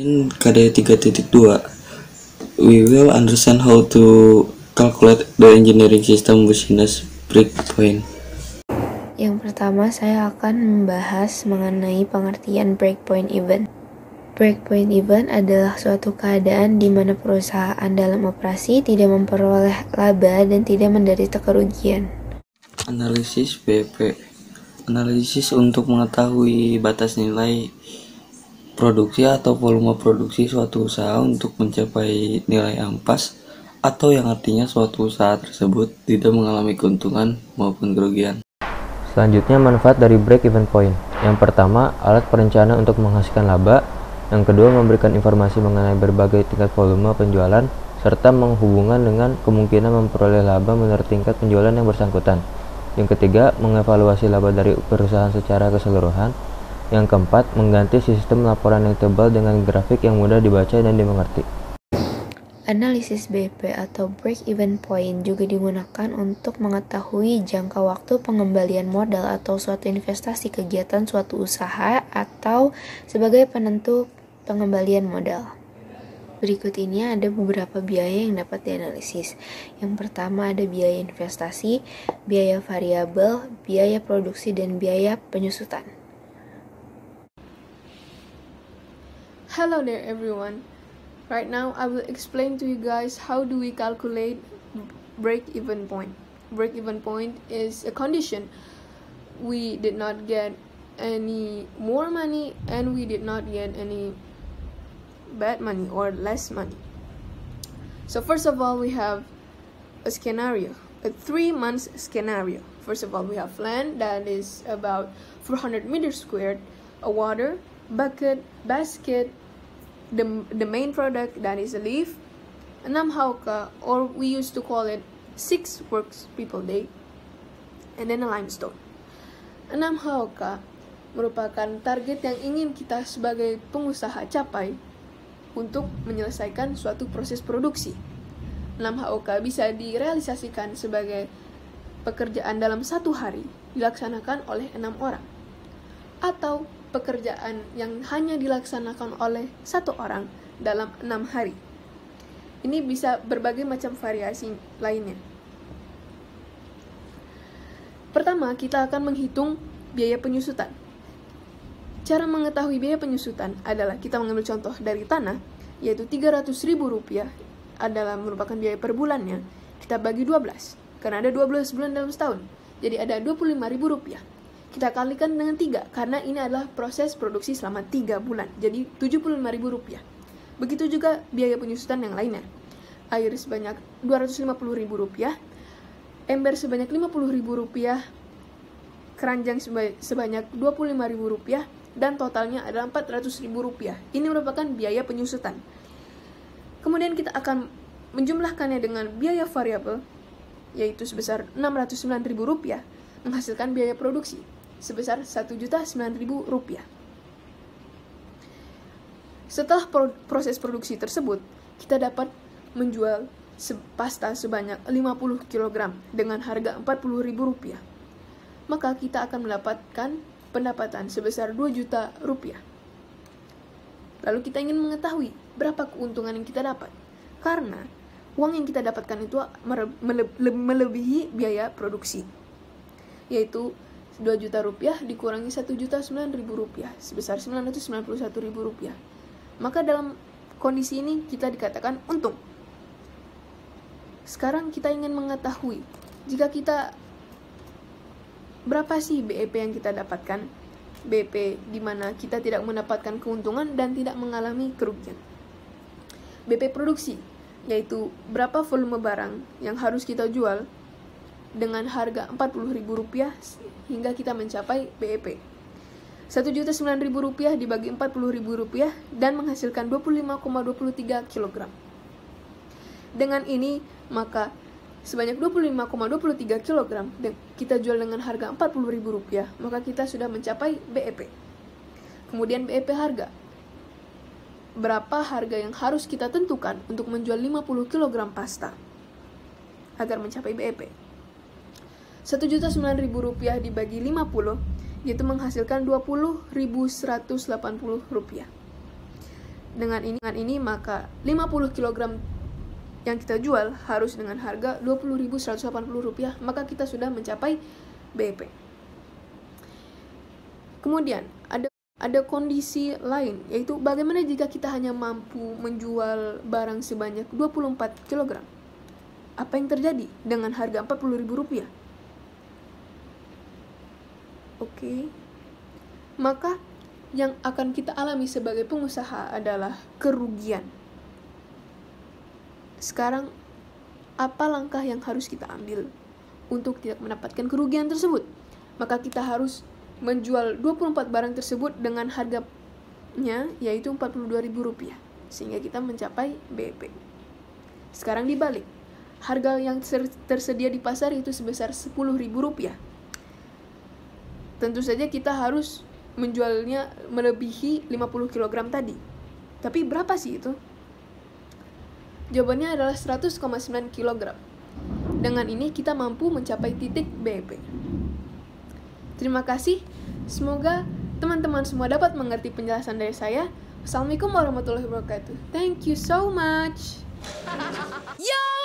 In KD 3.2, we will understand how to calculate the engineering system business breakpoint. Yang pertama, saya akan membahas mengenai pengertian breakpoint event. Breakpoint event adalah suatu keadaan di mana perusahaan dalam operasi tidak memperoleh laba dan tidak menderita kerugian. Analisis BP. Analisis untuk mengetahui batas nilai produksi atau volume produksi suatu usaha untuk mencapai nilai ampas, atau yang artinya suatu usaha tersebut tidak mengalami keuntungan maupun kerugian. Selanjutnya, manfaat dari break-even point. Yang pertama, alat perencana untuk menghasilkan laba. Yang kedua, memberikan informasi mengenai berbagai tingkat volume penjualan, serta menghubungkan dengan kemungkinan memperoleh laba menurut tingkat penjualan yang bersangkutan. Yang ketiga, mengevaluasi laba dari perusahaan secara keseluruhan. Yang keempat, mengganti sistem laporan yang tebal dengan grafik yang mudah dibaca dan dimengerti. Analisis BP atau break-even point juga digunakan untuk mengetahui jangka waktu pengembalian modal atau suatu investasi kegiatan suatu usaha atau sebagai penentu pengembalian modal. Berikut ini ada beberapa biaya yang dapat dianalisis. Yang pertama ada biaya investasi, biaya variabel, biaya produksi, dan biaya penyusutan. Hello there everyone. Right now I will explain to you guys how do we calculate break-even point. Break-even point is a condition we did not get any more money and we did not get any bad money or less money. So first of all we have a scenario, a 3 months scenario. First of all we have land that is about 400 meters squared, a water, bucket, basket, the main product that is a leaf, 6 hauka, or we used to call it 6 works people day, and then a limestone. 6 hauka merupakan target yang ingin kita sebagai pengusaha capai untuk menyelesaikan suatu proses produksi. 6 hauka bisa direalisasikan sebagai pekerjaan dalam 1 hari dilaksanakan oleh 6 orang, atau pekerjaan yang hanya dilaksanakan oleh 1 orang dalam 6 hari. Ini bisa berbagai macam variasi lainnya. Pertama, kita akan menghitung biaya penyusutan. Cara mengetahui biaya penyusutan adalah kita mengambil contoh dari tanah, yaitu Rp300.000 adalah merupakan biaya per bulannya. Kita bagi 12, karena ada 12 bulan dalam setahun. Jadi ada Rp25.000. Kita kalikan dengan 3, karena ini adalah proses produksi selama 3 bulan. Jadi Rp75.000. Begitu juga biaya penyusutan yang lainnya. Air sebanyak Rp250.000, ember sebanyak Rp50.000, keranjang sebanyak Rp25.000, dan totalnya adalah Rp400.000. Ini merupakan biaya penyusutan. Kemudian kita akan menjumlahkannya dengan biaya variabel, yaitu sebesar Rp609.000, menghasilkan biaya produksi sebesar Rp1.009.000. Setelah proses produksi tersebut, kita dapat menjual pasta sebanyak 50 kg dengan harga Rp40.000. Maka kita akan mendapatkan pendapatan sebesar Rp2 juta. Lalu kita ingin mengetahui berapa keuntungan yang kita dapat, karena uang yang kita dapatkan itu melebihi biaya produksi, yaitu Rp2 juta dikurangi Rp1.009.000 sebesar Rp991.000. Maka dalam kondisi ini kita dikatakan untung. Sekarang kita ingin mengetahui jika kita berapa sih BEP yang kita dapatkan. BEP di mana kita tidak mendapatkan keuntungan dan tidak mengalami kerugian. BEP produksi, yaitu berapa volume barang yang harus kita jual dengan harga Rp40.000 hingga kita mencapai BEP. Rp1.009.000 dibagi Rp40.000 dan menghasilkan 25,23 kg. Dengan ini, maka sebanyak 25,23 kg kita jual dengan harga Rp40.000, maka kita sudah mencapai BEP. Kemudian BEP harga. Berapa harga yang harus kita tentukan untuk menjual 50 kg pasta agar mencapai BEP? Rp1.009.000 dibagi 50, yaitu menghasilkan Rp20.180. Dengan ini maka 50 kg yang kita jual harus dengan harga Rp20.180, maka kita sudah mencapai BEP. Kemudian ada kondisi lain, yaitu bagaimana jika kita hanya mampu menjual barang sebanyak 24 kg. Apa yang terjadi dengan harga Rp40.000? Oke. Maka yang akan kita alami sebagai pengusaha adalah kerugian. Sekarang, apa langkah yang harus kita ambil untuk tidak mendapatkan kerugian tersebut? Maka kita harus menjual 24 barang tersebut dengan harganya yaitu Rp42.000, sehingga kita mencapai BEP. Sekarang dibalik, harga yang tersedia di pasar itu sebesar Rp10.000. Tentu saja kita harus menjualnya melebihi 50 kg tadi. Tapi berapa sih itu? Jawabannya adalah 100,9 kg. Dengan ini kita mampu mencapai titik BEP. Terima kasih. Semoga teman-teman semua dapat mengerti penjelasan dari saya. Assalamualaikum warahmatullahi wabarakatuh. Thank you so much. Yo!